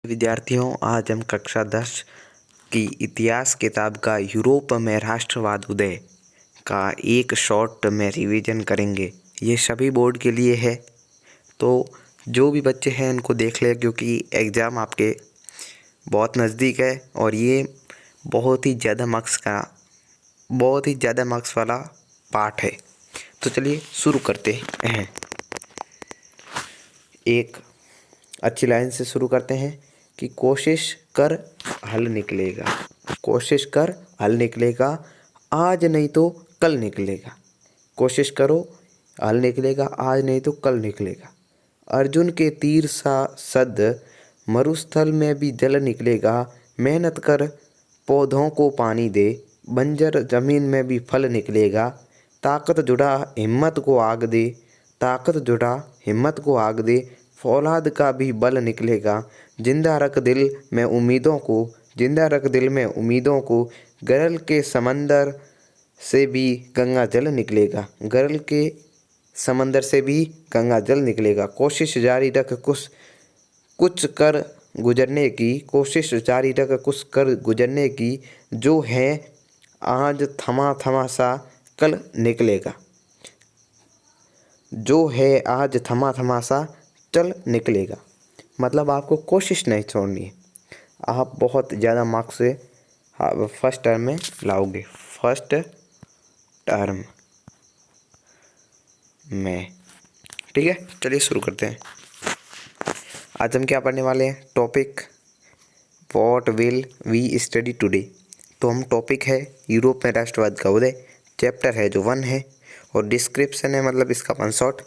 विद्यार्थियों, आज हम कक्षा 10 की इतिहास किताब का यूरोप में राष्ट्रवाद उदय का एक शॉर्ट में रिवीजन करेंगे। ये सभी बोर्ड के लिए है, तो जो भी बच्चे हैं इनको देख लें, क्योंकि एग्ज़ाम आपके बहुत नज़दीक है और ये बहुत ही ज़्यादा मार्क्स वाला पार्ट है। तो चलिए शुरू करते हैं। एक अच्छी लाइन से शुरू करते हैं कि कोशिश कर हल निकलेगा। कोशिश कर हल निकलेगा, आज नहीं तो कल निकलेगा। कोशिश करो, हल निकलेगा, आज नहीं तो कल निकलेगा। अर्जुन के तीर सा सद मरुस्थल में भी जल निकलेगा। मेहनत कर, पौधों को पानी दे, बंजर जमीन में भी फल निकलेगा। ताकत जुड़ा हिम्मत को आग दे, ताकत जुड़ा हिम्मत को आग दे, फौलाद का भी बल निकलेगा। जिंदा रख दिल में उम्मीदों को, जिंदा रख दिल में उम्मीदों को। गरल के समंदर से भी गंगा जल निकलेगा, गरल के समंदर से भी गंगा जल निकलेगा। कोशिश जारी रख, कुछ कर गुजरने की, कोशिश जारी रख कुछ कर गुजरने की। जो है आज थमा थमा सा कल निकलेगा, जो है आज थमा थमा सा चल निकलेगा। मतलब आपको कोशिश नहीं छोड़नी है। आप बहुत ज़्यादा मार्क्स से फर्स्ट टर्म में लाओगे, फर्स्ट टर्म में। ठीक है, चलिए शुरू करते हैं। आज हम क्या पढ़ने वाले हैं? Topic what will we study today. तो हम टॉपिक है यूरोप में राष्ट्रवाद का उदय, चैप्टर है जो 1 है, और डिस्क्रिप्शन है, मतलब इसका 1 शॉट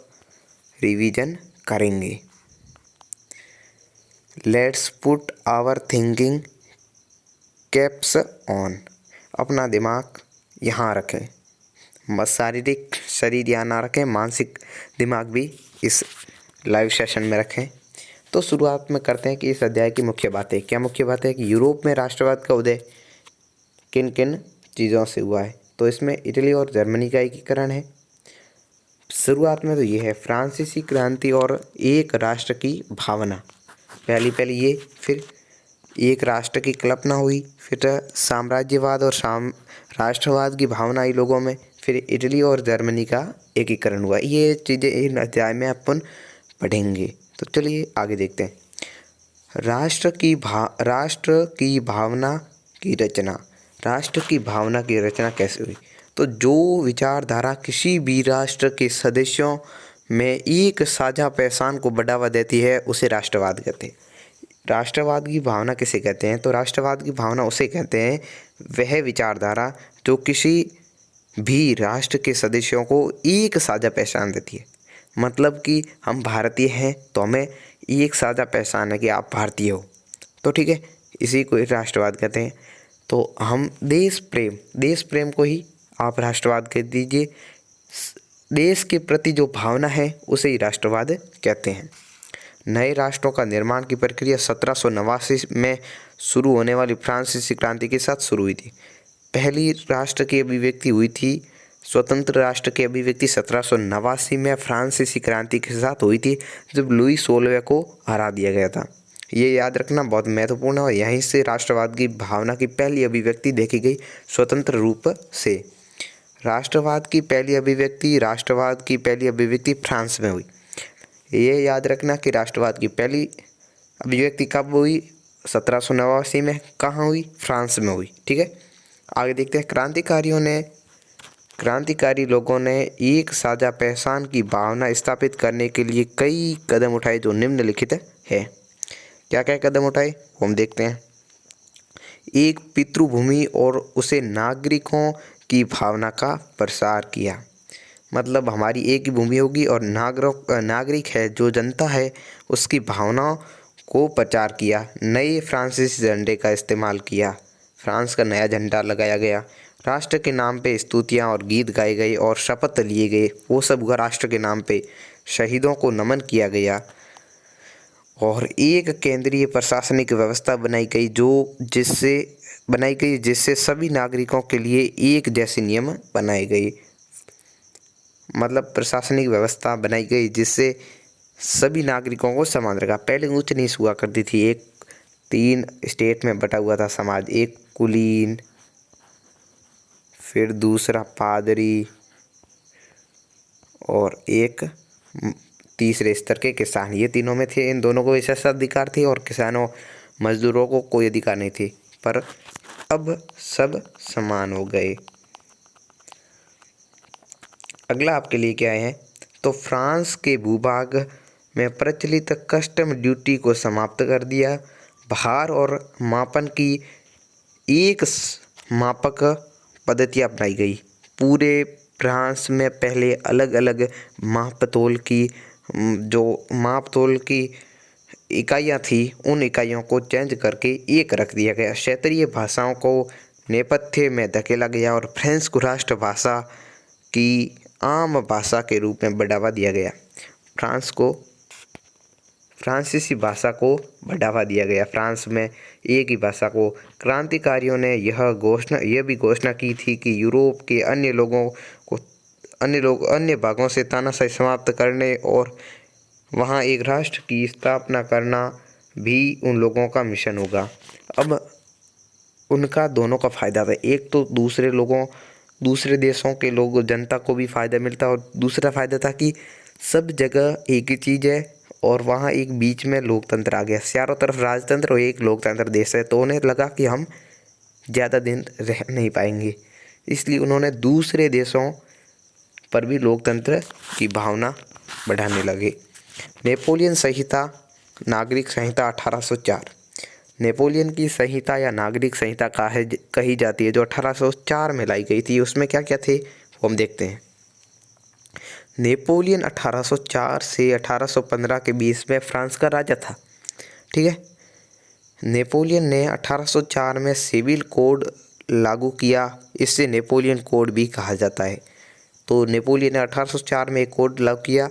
रिवीजन करेंगे। Let's put our thinking caps on. अपना दिमाग यहाँ रखें, शारीरिक शरीर यहाँ ना रखें, मानसिक दिमाग भी इस लाइव सेशन में रखें। तो शुरुआत में करते हैं कि इस अध्याय की मुख्य बातें क्या। मुख्य बात है कि यूरोप में राष्ट्रवाद का उदय किन किन चीज़ों से हुआ है। तो इसमें इटली और जर्मनी का एकीकरण है। शुरुआत में तो ये है फ्रांसीसी क्रांति और एक राष्ट्र की भावना। पहली ये, फिर एक राष्ट्र की कल्पना हुई, फिर साम्राज्यवाद और राष्ट्रवाद की भावना आई लोगों में, फिर इटली और जर्मनी का एकीकरण हुआ। ये चीज़ें इन अध्याय में अपन पढ़ेंगे। तो चलिए आगे देखते हैं। राष्ट्र की भावना की रचना। राष्ट्र की भावना की रचना कैसे हुई? तो जो विचारधारा किसी भी राष्ट्र के सदस्यों में एक साझा पहचान को बढ़ावा देती है उसे राष्ट्रवाद कहते हैं। राष्ट्रवाद की भावना किसे कहते हैं? तो राष्ट्रवाद की भावना उसे कहते हैं वह विचारधारा जो किसी भी राष्ट्र के सदस्यों को एक साझा पहचान देती है। मतलब कि हम भारतीय हैं तो हमें एक साझा पहचान है कि आप भारतीय हो, तो ठीक है, इसी को राष्ट्रवाद कहते हैं। तो हम देश प्रेम को ही आप राष्ट्रवाद कह दीजिए। देश के प्रति जो भावना है उसे ही राष्ट्रवाद कहते हैं। नए राष्ट्रों का निर्माण की प्रक्रिया 1789 में शुरू होने वाली फ्रांसीसी क्रांति के साथ शुरू हुई थी। पहली राष्ट्र की अभिव्यक्ति हुई थी, स्वतंत्र राष्ट्र की अभिव्यक्ति 1789 में फ्रांसीसी क्रांति के साथ हुई थी, जब लुई 16वें को हरा दिया गया था। ये याद रखना बहुत महत्वपूर्ण है। और यहीं से राष्ट्रवाद की भावना की पहली अभिव्यक्ति देखी गई स्वतंत्र रूप से। राष्ट्रवाद की पहली अभिव्यक्ति फ्रांस में हुई। ये याद रखना कि राष्ट्रवाद की पहली अभिव्यक्ति कब हुई? 1789 में। कहाँ हुई? फ्रांस में हुई। ठीक है, आगे देखते हैं। क्रांतिकारी लोगों ने एक साझा पहचान की भावना स्थापित करने के लिए कई कदम उठाए जो निम्नलिखित है। क्या क्या कदम उठाए हम देखते हैं। एक, पितृभूमि और उसे नागरिकों की भावना का प्रसार किया। मतलब हमारी एक ही भूमि होगी और नागरिक है, जो जनता है, उसकी भावनाओं को प्रचार किया। नए फ्रांसीसी झंडे का इस्तेमाल किया। फ्रांस का नया झंडा लगाया गया। राष्ट्र के नाम पे स्तुतियाँ और गीत गाए गए और शपथ लिए गए, वो सब हुआ राष्ट्र के नाम पे। शहीदों को नमन किया गया और एक केंद्रीय प्रशासनिक व्यवस्था बनाई गई जिससे सभी नागरिकों के लिए एक जैसे नियम बनाए गए। मतलब प्रशासनिक व्यवस्था बनाई गई जिससे सभी नागरिकों को समान रखा। पहले ऊंच नीच हुआ करती थी, एक 3 स्टेट में बटा हुआ था समाज, एक कुलीन, फिर दूसरा पादरी और एक तीसरे स्तर के किसान। ये तीनों में थे। इन दोनों को विशेषाधिकार थे और किसानों मजदूरों को कोई अधिकार नहीं थे, पर अब सब समान हो गए। अगला आपके लिए क्या है, तो फ्रांस के भूभाग में प्रचलित कस्टम ड्यूटी को समाप्त कर दिया। भार और मापन की एक मापक पद्धति अपनाई गई। पूरे फ्रांस में पहले अलग अलग माप तोल की इकाइयाँ थी, उन इकाइयों को चेंज करके एक रख दिया गया। क्षेत्रीय भाषाओं को नेपथ्य में धकेला गया और फ्रेंच को राष्ट्रभाषा की आम भाषा के रूप में बढ़ावा दिया गया। फ्रांसीसी भाषा को बढ़ावा दिया गया। फ्रांस में एक ही भाषा को। क्रांतिकारियों ने यह भी घोषणा की थी कि यूरोप के अन्य भागों से तानाशाही समाप्त करने और वहाँ एक राष्ट्र की स्थापना करना भी उन लोगों का मिशन होगा। अब उनका दोनों का फ़ायदा था। एक तो दूसरे देशों के लोग, जनता को भी फ़ायदा मिलता, और दूसरा फ़ायदा था कि सब जगह एक ही चीज़ है और वहाँ एक बीच में लोकतंत्र आ गया। चारों तरफ राजतंत्र और एक लोकतंत्र देश है, तो उन्हें लगा कि हम ज़्यादा दिन रह नहीं पाएंगे, इसलिए उन्होंने दूसरे देशों पर भी लोकतंत्र की भावना बढ़ाने लगे। नेपोलियन संहिता, नागरिक संहिता 1804। नेपोलियन की संहिता या नागरिक संहिता कही जाती है, जो 1804 में लाई गई थी। उसमें क्या क्या थे वो हम देखते हैं। नेपोलियन 1804 से 1815 के बीच में फ्रांस का राजा था। ठीक है। नेपोलियन ने 1804 में सिविल कोड लागू किया, इससे नेपोलियन कोड भी कहा जाता है। तो नेपोलियन ने 1804 में एक कोड लागू किया,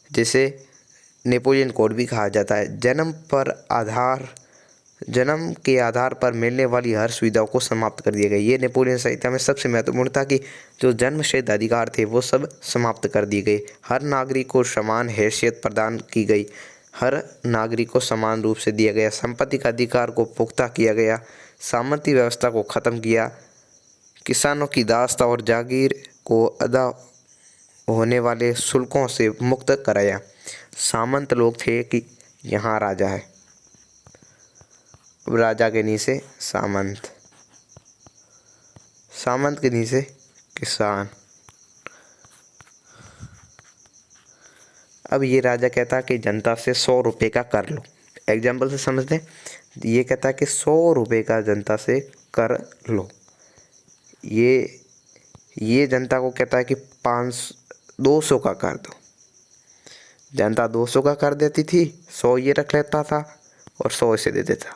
जिसे नेपोलियन कोड भी कहा जाता है। जन्म के आधार पर मिलने वाली हर सुविधाओं को समाप्त कर दिया गया। ये नेपोलियन संहिता में सबसे महत्वपूर्ण था कि जो जन्मसिद्ध अधिकार थे वो सब समाप्त कर दिए गए। हर नागरिक को समान हैसियत प्रदान की गई। हर नागरिक को समान रूप से दिया गया। संपत्ति का अधिकार को पुख्ता किया गया। सामंती व्यवस्था को ख़त्म किया। किसानों की दास्ता और जागीर को अदा होने वाले शुल्कों से मुक्त कराया। सामंत लोग थे कि यहाँ राजा है, अब राजा के नीचे सामंत, सामंत के नीचे किसान। अब ये राजा कहता है कि जनता से 100 रुपये का कर लो। एग्जाम्पल से समझते हैं। ये कहता है कि 100 रुपये का जनता से कर लो। ये जनता को कहता है कि 200 का कर दो। जनता 200 का कर देती थी, 100 ये रख लेता था और 100 इसे दे देता।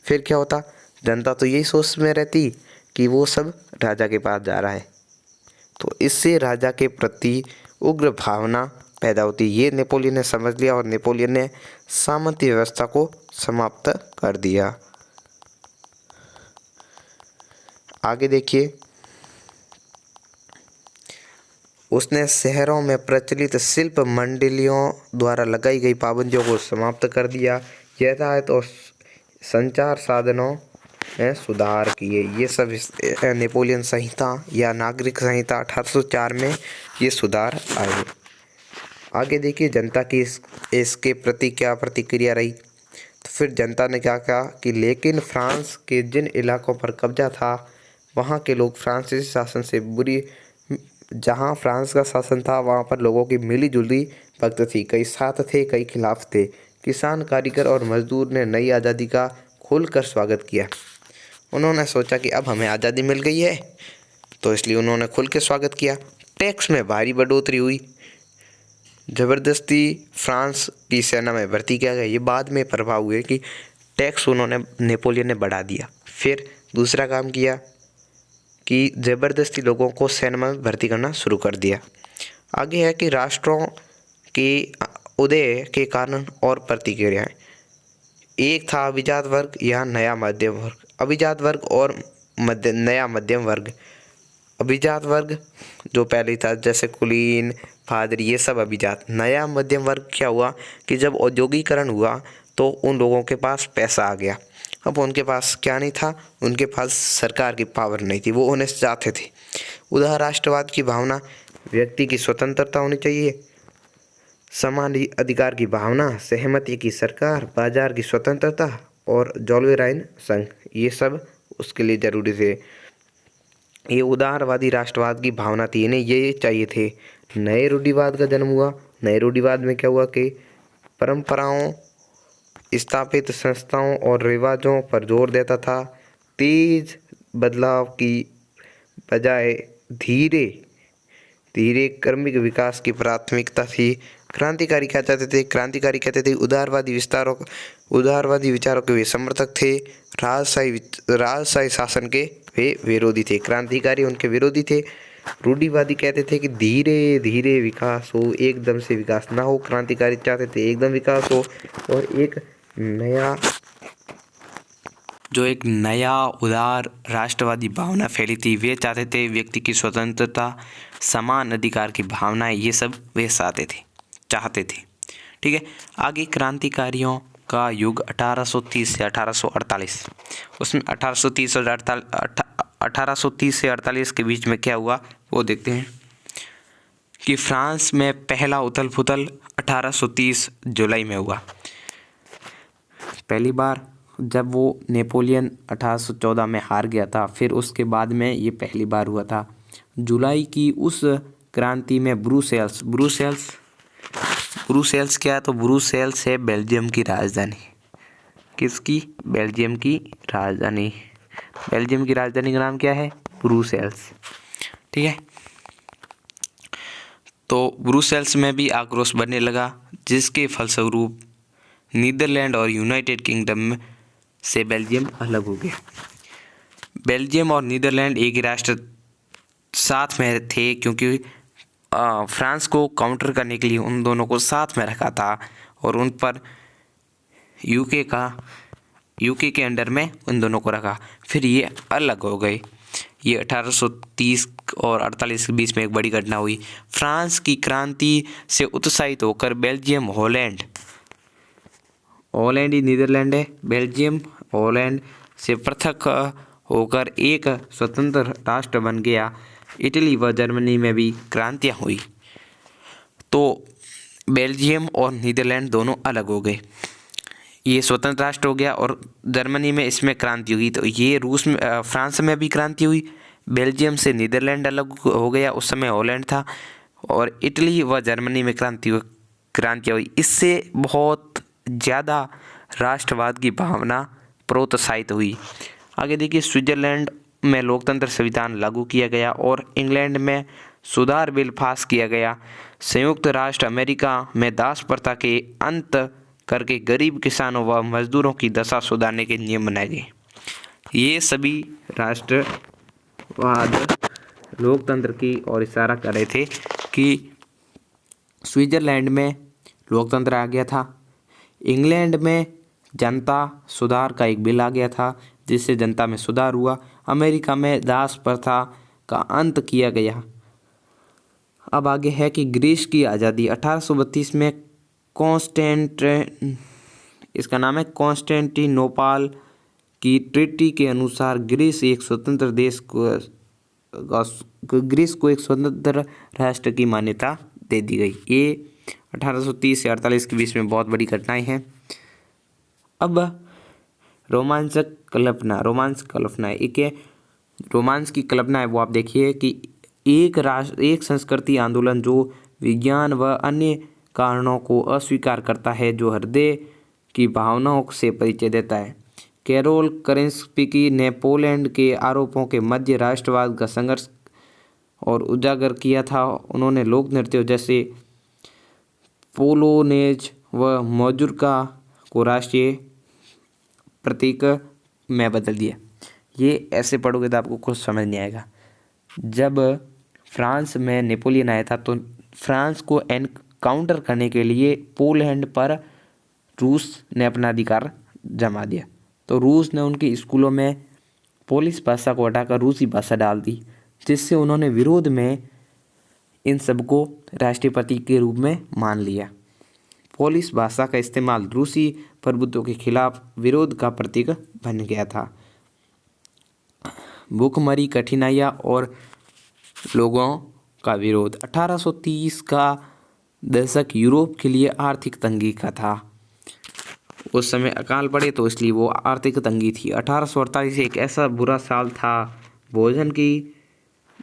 फिर क्या होता, जनता तो यही सोच में रहती कि वो सब राजा के पास जा रहा है, तो इससे राजा के प्रति उग्र भावना पैदा होती। ये नेपोलियन ने समझ लिया और नेपोलियन ने सामंती व्यवस्था को समाप्त कर दिया। आगे देखिए, उसने शहरों में प्रचलित शिल्प मंडलियों द्वारा लगाई गई पाबंदियों को समाप्त कर दिया। यातायात और संचार साधनों में सुधार किए। ये सब नेपोलियन संहिता या नागरिक संहिता 1804 में ये सुधार आए। आगे देखिए जनता की इसके प्रति क्या प्रतिक्रिया रही। तो फिर जनता ने क्या कहा कि लेकिन फ्रांस के जिन इलाकों पर कब्जा था वहाँ के लोग फ्रांसीसी शासन से जहाँ फ्रांस का शासन था वहाँ पर लोगों की मिली जुली भक्त थी। कई साथ थे, कई खिलाफ थे। किसान, कारीगर और मजदूर ने नई आज़ादी का खुलकर स्वागत किया। उन्होंने सोचा कि अब हमें आज़ादी मिल गई है, तो इसलिए उन्होंने खुल के स्वागत किया। टैक्स में भारी बढ़ोतरी हुई। ज़बरदस्ती फ्रांस की सेना में भर्ती किया गया। ये बाद में प्रभाव हुए कि टैक्स नेपोलियन ने बढ़ा दिया। फिर दूसरा काम किया कि ज़बरदस्ती लोगों को सेना में भर्ती करना शुरू कर दिया। आगे है कि राष्ट्रों के उदय के कारण और प्रतिक्रियाएं। एक था अभिजात वर्ग या नया मध्यम वर्ग। अभिजात वर्ग और नया मध्यम वर्ग। अभिजात वर्ग जो पहले था, जैसे कुलीन, पादरी, ये सब अभिजात। नया मध्यम वर्ग क्या हुआ कि जब औद्योगिकरण हुआ तो उन लोगों के पास पैसा आ गया। अब उनके पास क्या नहीं था, उनके पास सरकार की पावर नहीं थी, वो उन्हें चाहते थे। उदार राष्ट्रवाद की भावना, व्यक्ति की स्वतंत्रता होनी चाहिए, समान अधिकार की भावना, सहमति की सरकार, बाजार की स्वतंत्रता और जॉलवेराइन संघ, ये सब उसके लिए जरूरी थे। ये उदारवादी राष्ट्रवाद की भावना थी, इन्हें ये चाहिए थे। नए रूढ़िवाद का जन्म हुआ। नए रूढ़िवाद में क्या हुआ कि परंपराओं, स्थापित संस्थाओं और रिवाजों पर जोर देता था। तेज बदलाव की बजाय धीरे धीरे क्रमिक विकास की प्राथमिकता थी। क्रांतिकारी क्या चाहते थे? क्रांतिकारी कहते थे उदारवादी विचारों के वे समर्थक थे। राजशाही शासन के वे विरोधी थे। क्रांतिकारी उनके विरोधी थे। रूढ़िवादी कहते थे कि धीरे धीरे विकास हो, एकदम से विकास ना हो। क्रांतिकारी चाहते थे एकदम विकास हो और एक नया उदार राष्ट्रवादी भावना फैली थी। वे चाहते थे व्यक्ति की स्वतंत्रता, समान अधिकार की भावना, ये सब वे चाहते थे। ठीक है, आगे क्रांतिकारियों का युग 1830 से 1848। उसमें 1830 से 48 के बीच में क्या हुआ वो देखते हैं कि फ्रांस में पहला उथल पुथल 1830 जुलाई में हुआ। पहली बार जब वो नेपोलियन 1814 में हार गया था, फिर उसके बाद में ये पहली बार हुआ था। जुलाई की उस क्रांति में ब्रुसेल्स क्या है? तो ब्रुसेल्स है बेल्जियम की राजधानी। किसकी? बेल्जियम की राजधानी। बेल्जियम की राजधानी का नाम क्या है? ब्रुसेल्स। ठीक है, तो ब्रुसेल्स में भी आक्रोश बढ़ने लगा, जिसके फलस्वरूप नीदरलैंड और यूनाइटेड किंगडम से बेल्जियम अलग हो गया। बेल्जियम और नीदरलैंड एक ही राष्ट्र साथ में थे, क्योंकि फ्रांस को काउंटर करने के लिए उन दोनों को साथ में रखा था और उन पर यूके के अंडर में उन दोनों को रखा। फिर ये अलग हो गए। ये 1830 और 48 के बीच में एक बड़ी घटना हुई। फ्रांस की क्रांति से उत्साहित होकर बेल्जियम हॉलैंड ही नीदरलैंड है। बेल्जियम हॉलैंड से पृथक होकर एक स्वतंत्र राष्ट्र बन गया। इटली व जर्मनी में भी क्रांतियाँ हुई, तो बेल्जियम और नीदरलैंड दोनों अलग हो गए। ये स्वतंत्र राष्ट्र हो गया और जर्मनी में इसमें क्रांति हुई। तो ये फ्रांस में भी क्रांति हुई। बेल्जियम से नीदरलैंड अलग हो गया, उस समय हॉलैंड था। और इटली व जर्मनी में क्रांतियाँ हुई। इससे बहुत ज़्यादा राष्ट्रवाद की भावना प्रोत्साहित हुई। आगे देखिए, स्विट्जरलैंड में लोकतंत्र संविधान लागू किया गया और इंग्लैंड में सुधार बिल पास किया गया। संयुक्त राष्ट्र अमेरिका में दास प्रथा के अंत करके गरीब किसानों व मजदूरों की दशा सुधारने के नियम बनाए गए। ये सभी राष्ट्रवाद लोकतंत्र की ओर इशारा कर रहे थे कि स्विट्जरलैंड में लोकतंत्र आ गया था। इंग्लैंड में जनता सुधार का एक बिल आ गया था, जिससे जनता में सुधार हुआ। अमेरिका में दास प्रथा का अंत किया गया। अब आगे है कि ग्रीस की आज़ादी 1832 में कॉन्स्टेंटिनोपल की ट्रीटी के अनुसार ग्रीस को एक स्वतंत्र राष्ट्र की मान्यता दे दी गई। ये 1830 से 48 के बीच में बहुत बड़ी घटनाएं हैं। अब रोमांस की कल्पना है वो आप देखिए कि एक संस्कृति आंदोलन जो विज्ञान व अन्य कारणों को अस्वीकार करता है, जो हृदय की भावनाओं से परिचय देता है। कैरोल करेंस्की ने पोलैंड के आरोपों के मध्य राष्ट्रवाद का संघर्ष और उजागर किया था। उन्होंने लोक नृत्यों जैसे पोलोनेज व मजूरका को राष्ट्रीय प्रतीक में बदल दिया। ये ऐसे पढ़ोगे तो आपको कुछ समझ नहीं आएगा। जब फ्रांस में नेपोलियन आया था तो फ्रांस को एनकाउंटर करने के लिए पोलैंड पर रूस ने अपना अधिकार जमा दिया। तो रूस ने उनके स्कूलों में पोलिश भाषा को हटाकर रूसी भाषा डाल दी, जिससे उन्होंने विरोध में इन सबको राष्ट्रीय प्रतीक के रूप में मान लिया। पोलिश भाषा का इस्तेमाल रूसी प्रभुत्व के खिलाफ विरोध का प्रतीक बन गया था। भूखमरी, कठिनाइयाँ और लोगों का विरोध। 1830 का दशक यूरोप के लिए आर्थिक तंगी का था। उस समय अकाल पड़े तो इसलिए वो आर्थिक तंगी थी। 1848 एक ऐसा बुरा साल था। भोजन की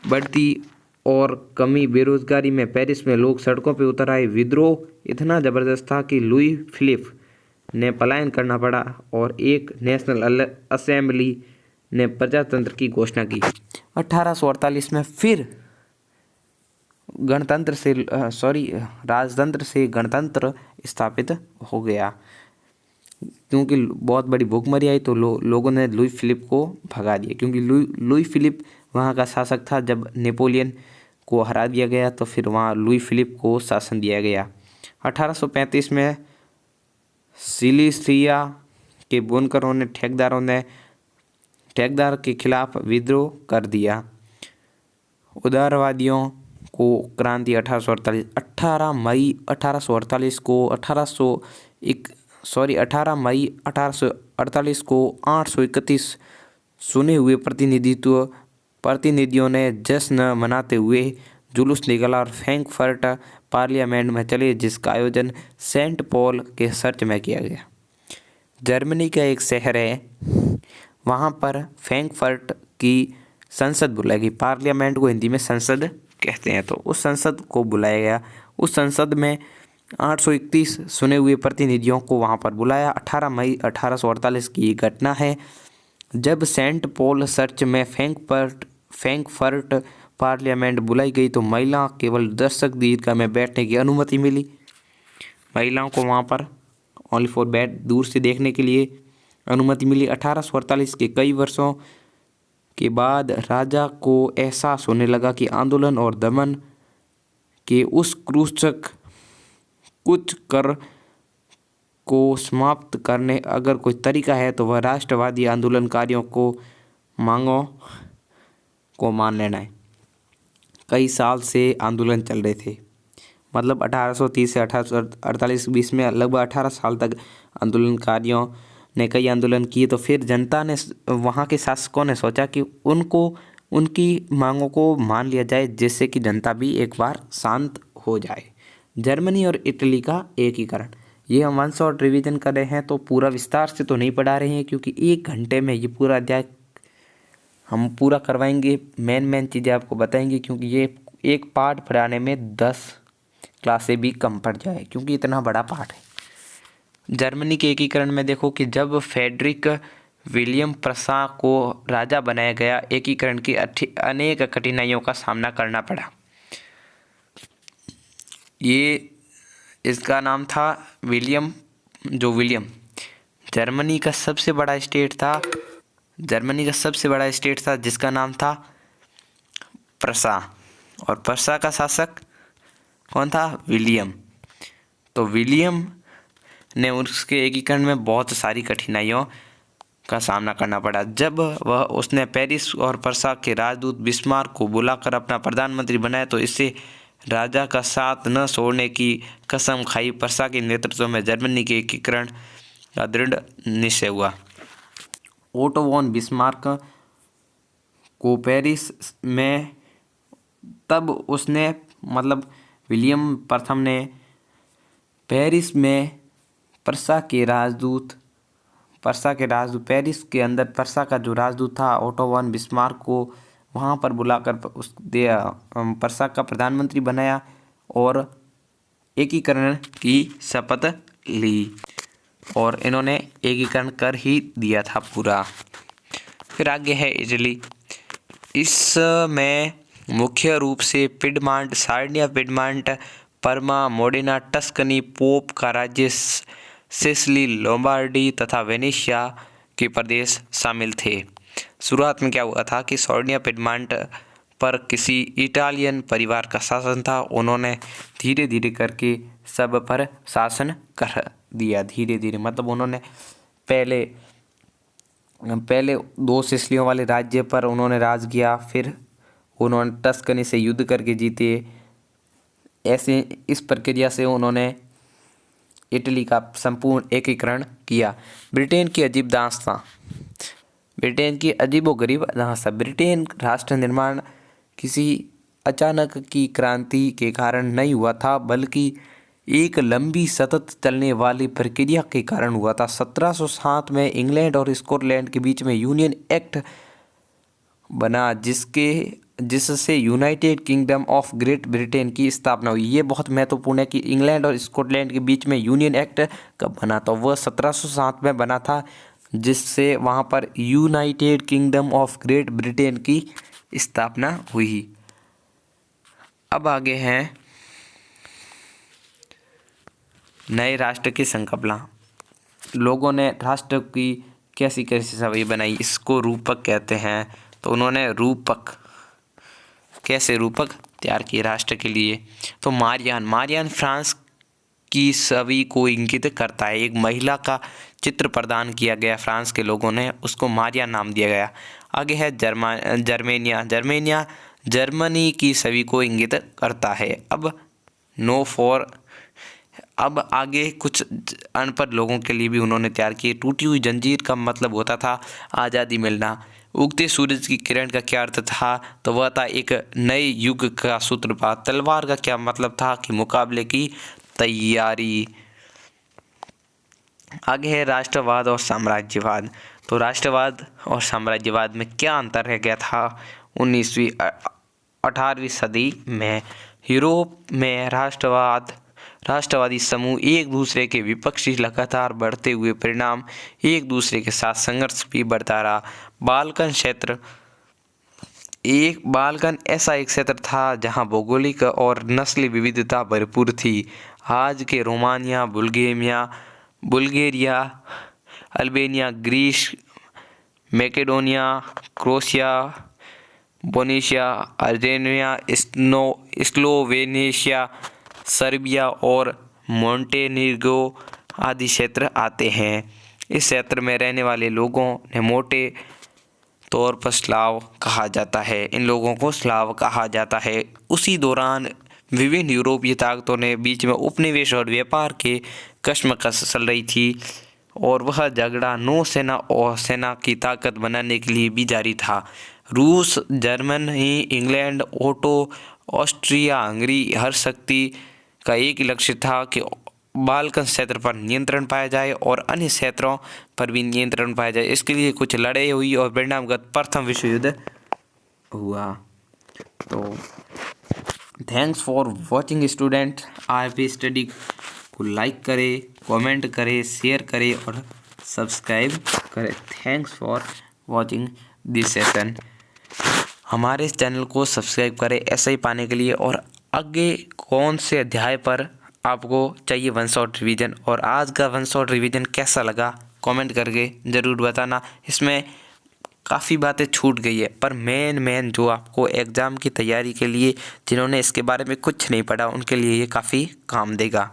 बढ़ती और कमी, बेरोजगारी में पेरिस में लोग सड़कों पर उतर आए। विद्रोह इतना जबरदस्त था कि लुई फिलिप ने पलायन करना पड़ा और एक नेशनल असेंबली ने प्रजातंत्र की घोषणा की। 1848 में फिर राजतंत्र से गणतंत्र स्थापित हो गया। क्योंकि बहुत बड़ी भूखमरी आई तो लोगों ने लुई फिलिप को भगा दिया, क्योंकि लुई फिलिप वहाँ का शासक था। जब नेपोलियन को हरा दिया गया तो फिर वहाँ लुई फिलिप को शासन दिया गया। 1835 में सिलिसिया के बुनकरों ने ठेकेदार के खिलाफ विद्रोह कर दिया। उदारवादियों को क्रांति 18 मई 1848 को 831 सुने हुए प्रतिनिधियों ने जश्न मनाते हुए जुलूस निकाला और फ्रैंकफर्ट पार्लियामेंट में चले, जिसका आयोजन सेंट पॉल के चर्च में किया गया। जर्मनी का एक शहर है, वहाँ पर फ्रैंकफर्ट की संसद बुलाई गई। पार्लियामेंट को हिंदी में संसद कहते हैं। तो उस संसद को बुलाया गया। उस संसद में 831 सुने हुए प्रतिनिधियों को वहाँ पर बुलाया। 18 मई 1848 की घटना है, जब सेंट पॉल चर्च में फ्रैंकफर्ट पार्लियामेंट बुलाई गई तो महिला केवल दर्शक दीर्घा में बैठने की अनुमति मिली। महिलाओं को वहाँ पर ओनली फॉर बैठ दूर से देखने के लिए अनुमति मिली। 1848 के कई वर्षों के बाद राजा को एहसास होने लगा कि आंदोलन और दमन के उस क्रूरक कुछ कर को समाप्त करने अगर कोई तरीका है तो वह राष्ट्रवादी आंदोलनकारियों को मांगों को मान लेना है। कई साल से आंदोलन चल रहे थे, मतलब 1830 से 1848 बीच में लगभग 18 साल तक आंदोलनकारियों ने कई आंदोलन किए। तो फिर जनता ने, वहाँ के शासकों ने सोचा कि उनकी मांगों को मान लिया जाए, जिससे कि जनता भी एक बार शांत हो जाए। जर्मनी और इटली का एकीकरण, ये हम वन शॉट रिवीजन कर रहे हैं तो पूरा विस्तार से तो नहीं पढ़ा रहे हैं, क्योंकि 1 घंटे में ये पूरा अध्याय हम पूरा करवाएंगे। मेन चीज़ें आपको बताएंगे, क्योंकि ये एक पार्ट पढ़ाने में 10 क्लासें भी कम पड़ जाए, क्योंकि इतना बड़ा पार्ट है। जर्मनी के एकीकरण में देखो कि जब फ्रेडरिक विलियम प्रसा को राजा बनाया गया, एकीकरण की अनेक कठिनाइयों का सामना करना पड़ा। इसका नाम था विलियम। जर्मनी का सबसे बड़ा स्टेट था जिसका नाम था प्रसा, और प्रसा का शासक कौन था? विलियम। तो विलियम ने उसके एकीकरण में बहुत सारी कठिनाइयों का सामना करना पड़ा। जब उसने पेरिस और प्रसा के राजदूत बिस्मार्क को बुलाकर अपना प्रधानमंत्री बनाया तो इससे राजा का साथ न छोड़ने की कसम खाई। प्रसा के नेतृत्व में जर्मनी के एकीकरण का दृढ़ निश्चय हुआ। ओटो वॉन बिस्मार्क को पेरिस में विलियम प्रथम ने पेरिस में प्रसा के राजदूत पेरिस के अंदर प्रसा का जो राजदूत था ओटो वॉन बिस्मार्क को वहाँ पर बुलाकर प्रसा का प्रधानमंत्री बनाया और एकीकरण की शपथ ली, और इन्होंने एकीकरण कर ही दिया था पूरा। फिर आगे है इटली। इसमें मुख्य रूप से Piedmont, Sardinia, Piedmont, Parma, Modena, Tuscany, pope का राज्य, सिसिली, लोम्बार्डी तथा वेनेशिया के प्रदेश शामिल थे। शुरुआत में क्या हुआ था कि सार्डिनिया, पिडमांट पर किसी इटालियन परिवार का शासन था। उन्होंने धीरे धीरे करके सब पर शासन कर दिया। धीरे धीरे मतलब उन्होंने पहले 2 सिसिलियों वाले राज्य पर उन्होंने राज किया, फिर उन्होंने टस्कनी से युद्ध करके जीते। ऐसे इस प्रक्रिया से उन्होंने इटली का संपूर्ण एकीकरण किया। ब्रिटेन की अजीब दास्तां। ब्रिटेन की अजीबोगरीब दास्तां। ब्रिटेन राष्ट्र निर्माण किसी अचानक की क्रांति के कारण नहीं हुआ था, बल्कि एक लंबी सतत चलने वाली प्रक्रिया के कारण हुआ था। 1707 में इंग्लैंड और स्कॉटलैंड के बीच में यूनियन एक्ट बना, जिससे United kingdom of great Britain की स्थापना हुई। ये बहुत महत्वपूर्ण है कि इंग्लैंड और स्कॉटलैंड के बीच में यूनियन एक्ट कब बना, तो वह 1707 में बना था, जिससे वहाँ पर United kingdom of great Britain की स्थापना हुई। अब आगे हैं नए राष्ट्र की संकल्पना। लोगों ने राष्ट्र की कैसी कैसी छवि बनाई, इसको रूपक कहते हैं। तो उन्होंने रूपक तैयार किए राष्ट्र के लिए। तो मारियान फ्रांस की छवि को इंगित करता है। एक महिला का चित्र प्रदान किया गया फ्रांस के लोगों ने, उसको मारियान नाम दिया गया। आगे है जर्मेनिया जर्मनी की छवि को इंगित करता है। अब आगे कुछ अनपढ़ लोगों के लिए भी उन्होंने तैयार किए। टूटी हुई जंजीर का मतलब होता था आज़ादी मिलना। उगते सूरज की किरण का क्या अर्थ था, तो वह था एक नए युग का सूत्रपात। तलवार का क्या मतलब था, कि मुकाबले की तैयारी। आगे है राष्ट्रवाद और साम्राज्यवाद। तो राष्ट्रवाद और साम्राज्यवाद में क्या अंतर रह गया था 18वीं सदी में। यूरोप में राष्ट्रवादी समूह एक दूसरे के विपक्षी लगातार बढ़ते हुए परिणाम एक दूसरे के साथ संघर्ष भी बढ़ता रहा। बाल्कन ऐसा एक क्षेत्र था जहां भौगोलिक और नस्ली विविधता भरपूर थी। आज के Romania, Bulgaria, Albania, Greece, Macedonia, Croatia, Bosnia, Armenia, Slovenia, Serbia और मोंटेनीग्रो आदि क्षेत्र आते हैं। इस क्षेत्र में रहने वाले लोगों ने मोटे तौर पर स्लाव कहा जाता है। इन लोगों को स्लाव कहा जाता है। उसी दौरान विभिन्न यूरोपीय ताकतों ने बीच में उपनिवेश और व्यापार के कशमकश चल रही थी, और वह झगड़ा नौसेना और सेना की ताकत बनाने के लिए भी जारी था। रूस, जर्मनी, इंग्लैंड, ऑस्ट्रिया हंगरी हर शक्ति का एक ही लक्ष्य था कि बाल्कन क्षेत्र पर नियंत्रण पाया जाए और अन्य क्षेत्रों पर भी नियंत्रण पाया जाए। इसके लिए कुछ लड़ाई हुई और परिणामगत प्रथम विश्व युद्ध हुआ। तो thanks for watching student. IP study को लाइक करें, कमेंट करें, शेयर करें और सब्सक्राइब करें। Thanks for watching this session. हमारे इस चैनल को सब्सक्राइब करें ऐसा ही पाने के लिए। और आगे कौन से अध्याय पर आपको चाहिए वन शॉट रिवीजन, और आज का वन शॉट रिवीजन कैसा लगा कमेंट करके ज़रूर बताना। इसमें काफ़ी बातें छूट गई है, पर मेन जो आपको एग्ज़ाम की तैयारी के लिए जिन्होंने इसके बारे में कुछ नहीं पढ़ा उनके लिए ये काफ़ी काम देगा।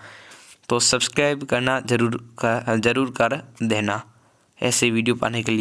तो सब्सक्राइब करना ज़रूर कर देना ऐसे वीडियो पाने के लिए।